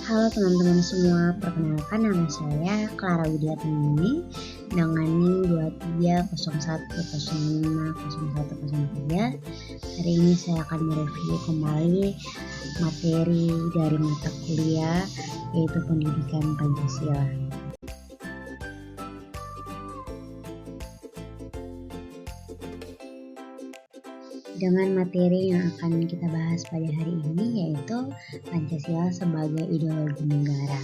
Halo teman-teman semua, perkenalkan nama saya Clara Widiatmini dengan NIM 2301050103. Hari ini saya akan mereview kembali materi dari mata kuliah yaitu Pendidikan Pancasila. Dengan materi yang akan kita bahas pada hari ini yaitu Pancasila sebagai ideologi negara.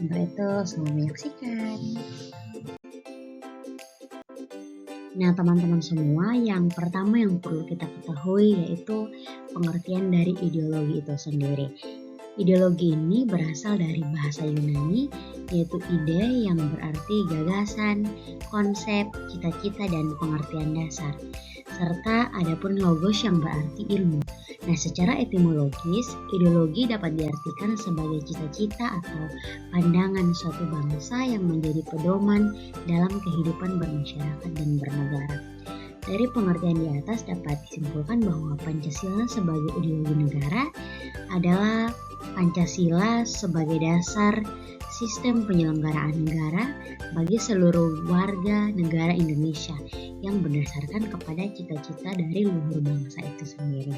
Untuk itu, selamat menyaksikan. Nah, teman-teman semua, yang pertama yang perlu kita ketahui yaitu pengertian dari ideologi itu sendiri. Ideologi ini berasal dari bahasa Yunani, yaitu ide yang berarti gagasan, konsep, cita-cita, dan pengertian dasar. Serta adapun logos yang berarti ilmu. Nah, secara etimologis, ideologi dapat diartikan sebagai cita-cita atau pandangan suatu bangsa yang menjadi pedoman dalam kehidupan bermasyarakat dan bernegara. Dari pengertian di atas dapat disimpulkan bahwa Pancasila sebagai ideologi negara adalah Pancasila sebagai dasar sistem penyelenggaraan negara bagi seluruh warga negara Indonesia yang berdasarkan kepada cita-cita dari luhur bangsa itu sendiri.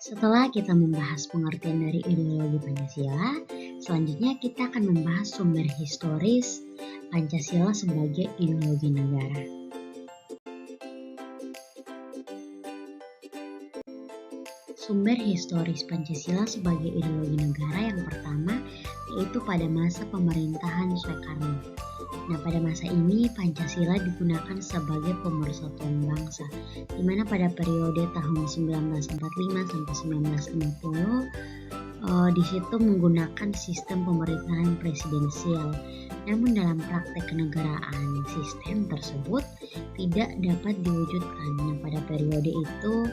Setelah kita membahas pengertian dari ideologi Pancasila, selanjutnya kita akan membahas sumber historis Pancasila sebagai ideologi negara. Sumber historis Pancasila sebagai ideologi negara yang pertama yaitu pada masa pemerintahan Soekarno. Nah, pada masa ini Pancasila digunakan sebagai pemersatuan bangsa, di mana pada periode tahun 1945 sampai 1960 di situ menggunakan sistem pemerintahan presidensial. Namun dalam praktek kenegaraan sistem tersebut tidak dapat diwujudkan. Nah, pada periode itu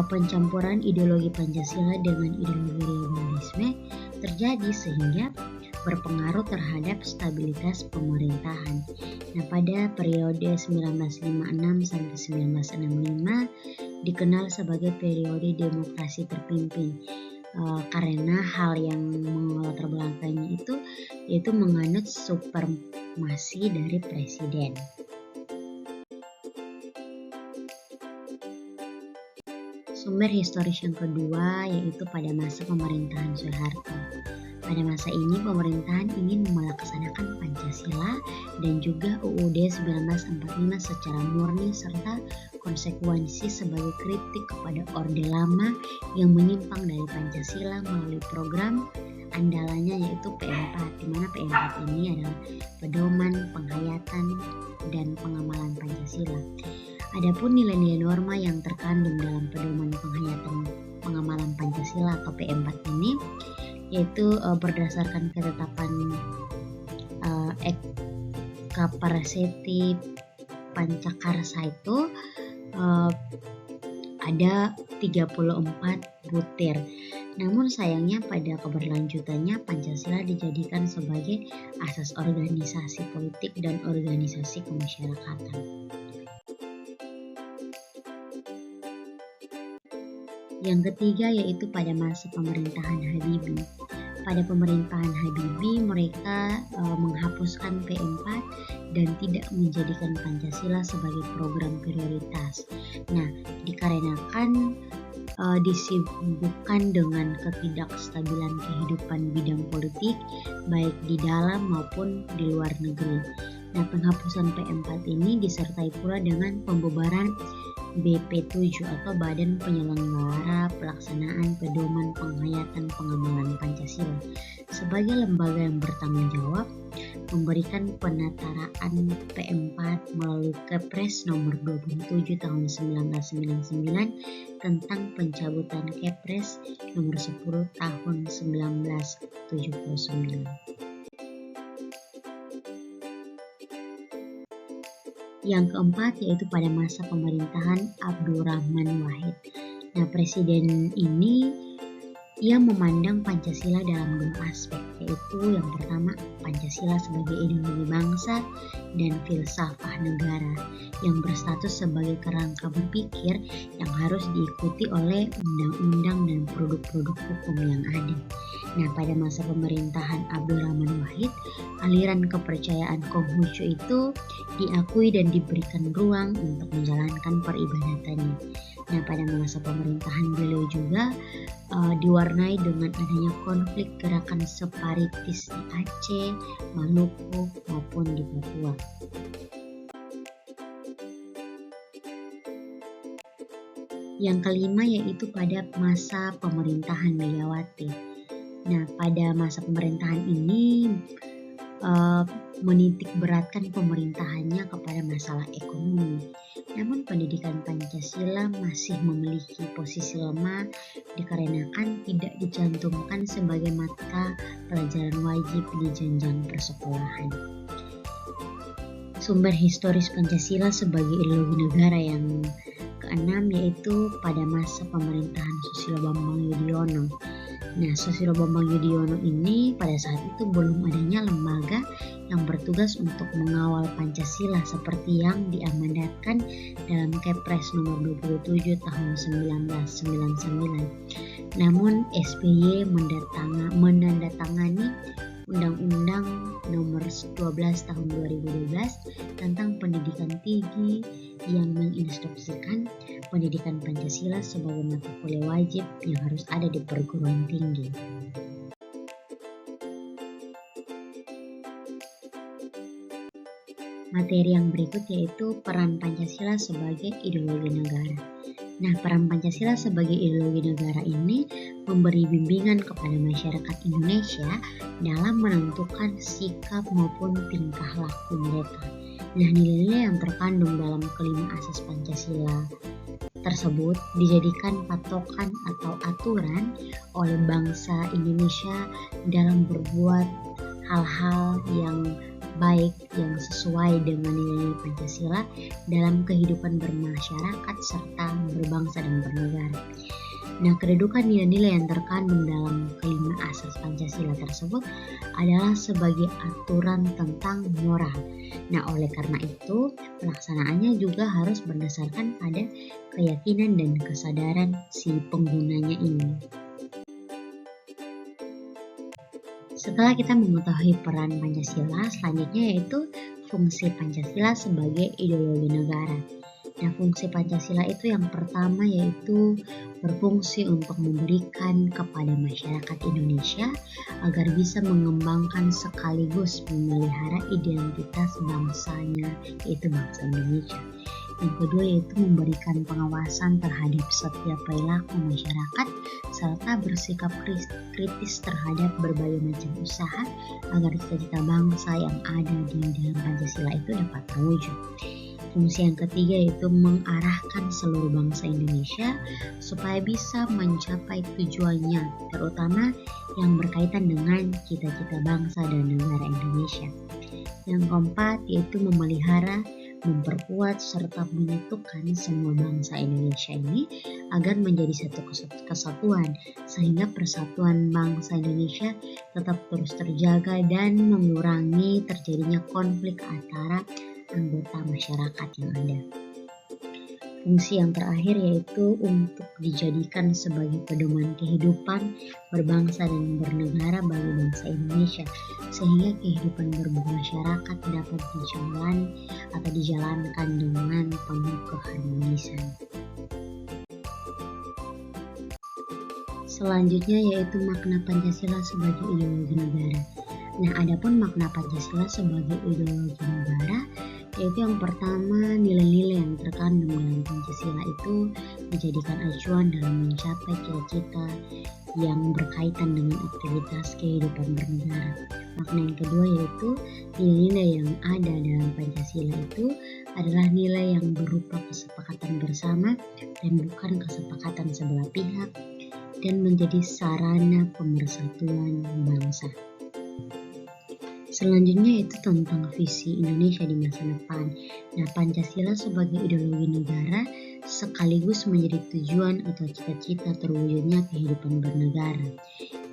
pencampuran ideologi Pancasila dengan ideologi liberalisme terjadi sehingga berpengaruh terhadap stabilitas pemerintahan. Nah, pada periode 1956 sampai 1965 dikenal sebagai periode demokrasi terpimpin karena hal yang melatar belakangnya itu yaitu menganut supremasi dari presiden. Sumber historis yang kedua yaitu pada masa pemerintahan Soeharto. Pada masa ini pemerintahan ingin melaksanakan Pancasila dan juga UUD 1945 secara murni serta konsekuensi sebagai kritik kepada Orde Lama yang menyimpang dari Pancasila melalui program andalannya yaitu P4, di mana P4 ini adalah pedoman, penghayatan, dan pengamalan Pancasila. Adapun nilai-nilai norma yang terkandung dalam pedoman penghayatan pengamalan Pancasila atau P4 ini yaitu berdasarkan ketetapan Ekaparseti Pancakarsa itu ada 34 butir. Namun sayangnya pada keberlanjutannya Pancasila dijadikan sebagai asas organisasi politik dan organisasi kemasyarakatan. Yang ketiga yaitu pada masa pemerintahan Habibie. Pada pemerintahan Habibie mereka menghapuskan P4 dan tidak menjadikan Pancasila sebagai program prioritas. Nah, dikarenakan disibukkan dengan ketidakstabilan kehidupan bidang politik baik di dalam maupun di luar negeri. Nah, penghapusan P4 ini disertai pula dengan pembubaran BP7 atau Badan Penyelenggara Pelaksanaan Pedoman Penghayatan Pengamalan Pancasila sebagai lembaga yang bertanggung jawab memberikan penataraan P4 melalui Kepres nomor 27 tahun 1999 tentang pencabutan Kepres nomor 10 tahun 1979. Yang keempat yaitu pada masa pemerintahan Abdurrahman Wahid. Nah, presiden ini ia memandang Pancasila dalam dua aspek, yaitu yang pertama Pancasila sebagai ideologi bangsa dan filsafah negara yang berstatus sebagai kerangka berpikir yang harus diikuti oleh undang-undang dan produk-produk hukum yang ada. Nah, pada masa pemerintahan Abdurrahman Wahid, aliran kepercayaan Konghucu itu diakui dan diberikan ruang untuk menjalankan peribadatannya. Nah, pada masa pemerintahan beliau juga diwarnai dengan adanya konflik gerakan separatis di Aceh, Maluku, maupun di Papua. Yang kelima yaitu pada masa pemerintahan Megawati. Nah, pada masa pemerintahan ini menitik beratkan pemerintahannya kepada masalah ekonomi. Namun pendidikan Pancasila masih memiliki posisi lemah dikarenakan tidak dicantumkan sebagai mata pelajaran wajib di jenjang persekolahan. Sumber historis Pancasila sebagai ideologi negara yang keenam yaitu pada masa pemerintahan Susilo Bambang Yudhoyono. Nah, Susilo Bambang Yudhoyono ini pada saat itu belum adanya lembaga yang bertugas untuk mengawal Pancasila seperti yang diamandatkan dalam Kepres nomor 27 tahun 1999. Namun SBY menandatangani Undang-Undang nomor 12 tahun 2012 tentang pendidikan tinggi yang menginstruksikan pendidikan Pancasila sebagai mata kuliah wajib yang harus ada di perguruan tinggi. Materi yang berikut yaitu peran Pancasila sebagai ideologi negara. Nah, peran Pancasila sebagai ideologi negara ini memberi bimbingan kepada masyarakat Indonesia dalam menentukan sikap maupun tingkah laku mereka. Nah, nilai-nilai yang terkandung dalam kelima asas Pancasila tersebut dijadikan patokan atau aturan oleh bangsa Indonesia dalam berbuat hal-hal yang baik yang sesuai dengan nilai Pancasila dalam kehidupan bermasyarakat serta berbangsa dan bernegara. Nah, kedudukan nilai-nilai yang terkandung dalam kelima asas Pancasila tersebut adalah sebagai aturan tentang moral. Nah, oleh karena itu, pelaksanaannya juga harus berdasarkan pada keyakinan dan kesadaran si penggunanya ini. Setelah kita mengetahui peran Pancasila, selanjutnya yaitu fungsi Pancasila sebagai ideologi negara. Nah, fungsi Pancasila itu yang pertama yaitu berfungsi untuk memberikan kepada masyarakat Indonesia agar bisa mengembangkan sekaligus memelihara identitas bangsanya, yaitu bangsa Indonesia. Yang kedua yaitu memberikan pengawasan terhadap setiap perilaku masyarakat serta bersikap kritis terhadap berbagai macam usaha agar cita-cita bangsa yang ada di dalam Pancasila itu dapat terwujud. Fungsi yang ketiga yaitu mengarahkan seluruh bangsa Indonesia supaya bisa mencapai tujuannya, terutama yang berkaitan dengan cita-cita bangsa dan negara Indonesia. Yang keempat yaitu memelihara, memperkuat serta menyatukan semua bangsa Indonesia ini agar menjadi satu kesatuan sehingga persatuan bangsa Indonesia tetap terus terjaga dan mengurangi terjadinya konflik antara anggota masyarakat yang ada. Fungsi yang terakhir yaitu untuk dijadikan sebagai pedoman kehidupan berbangsa dan bernegara bagi bangsa Indonesia sehingga kehidupan bermasyarakat dapat dijalankan dengan penuh keharmonisan. Selanjutnya yaitu makna Pancasila sebagai ideologi negara. Nah, adapun makna Pancasila sebagai ideologi negara yaitu yang pertama, nilai-nilai yang terkandung dalam Pancasila itu dijadikan acuan dalam mencapai cita-cita yang berkaitan dengan aktivitas kehidupan bernegara. Makna yang kedua yaitu nilai-nilai yang ada dalam Pancasila itu adalah nilai yang berupa kesepakatan bersama dan bukan kesepakatan sebelah pihak dan menjadi sarana pemersatuan bangsa. Selanjutnya itu tentang visi Indonesia di masa depan. Nah, Pancasila sebagai ideologi negara sekaligus menjadi tujuan atau cita-cita terwujudnya kehidupan bernegara.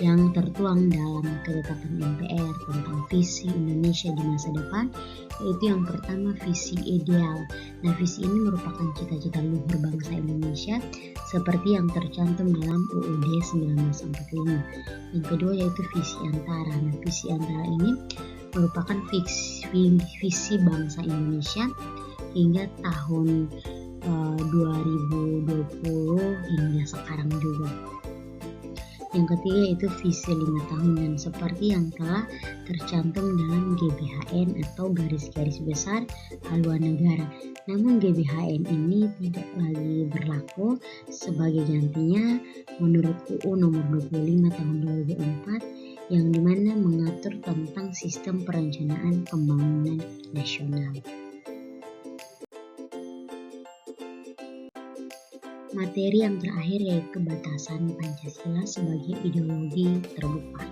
yang tertuang dalam ketetapan MPR tentang visi Indonesia di masa depan, yaitu yang pertama visi ideal. Nah, visi ini merupakan cita-cita luhur bangsa Indonesia seperti yang tercantum dalam UUD 1945. Yang kedua yaitu visi antara. Nah, visi antara ini merupakan visi bangsa Indonesia hingga tahun 2020 hingga sekarang juga. Yang ketiga yaitu visi 5 tahun, dan seperti yang telah tercantum dalam GBHN atau garis-garis besar haluan negara. Namun GBHN ini tidak lagi berlaku, sebagai gantinya menurut UU nomor 25 tahun 2004 yang dimana mengatur tentang sistem perencanaan pembangunan nasional. Materi yang terakhir yaitu batasan Pancasila sebagai ideologi terbuka.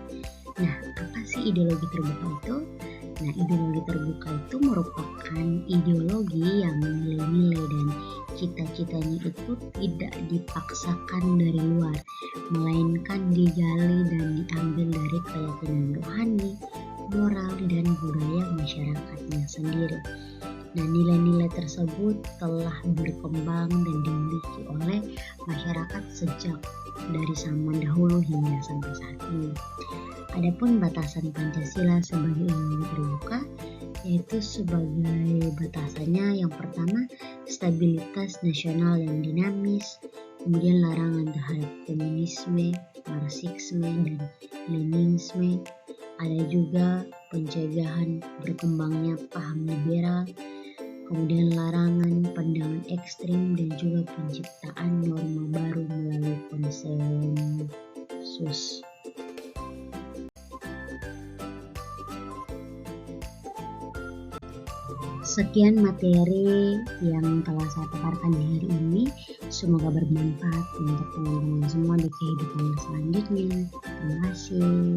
Nah, apa sih ideologi terbuka itu? Nah, ideologi terbuka itu merupakan ideologi yang nilai-nilai dan cita-citanya itu tidak dipaksakan dari luar, melainkan digali dan diambil dari keyakinan rohani, moral, dan budaya masyarakatnya sendiri. Nah, nilai-nilai tersebut telah berkembang dan dimiliki oleh masyarakat sejak dari zaman dahulu hingga sampai saat ini. Adapun batasan Pancasila sebagai ideologi terbuka yaitu sebagai batasannya yang pertama stabilitas nasional yang dinamis, kemudian larangan terhadap komunisme, marxisme, dan leninisme. Ada juga pencegahan berkembangnya paham liberal, kemudian larangan pandangan ekstrim, dan juga penciptaan norma baru melalui konsensus. Sekian materi yang telah saya paparkan di hari ini. Semoga bermanfaat untuk teman-teman semua di kehidupan selanjutnya. Terima kasih.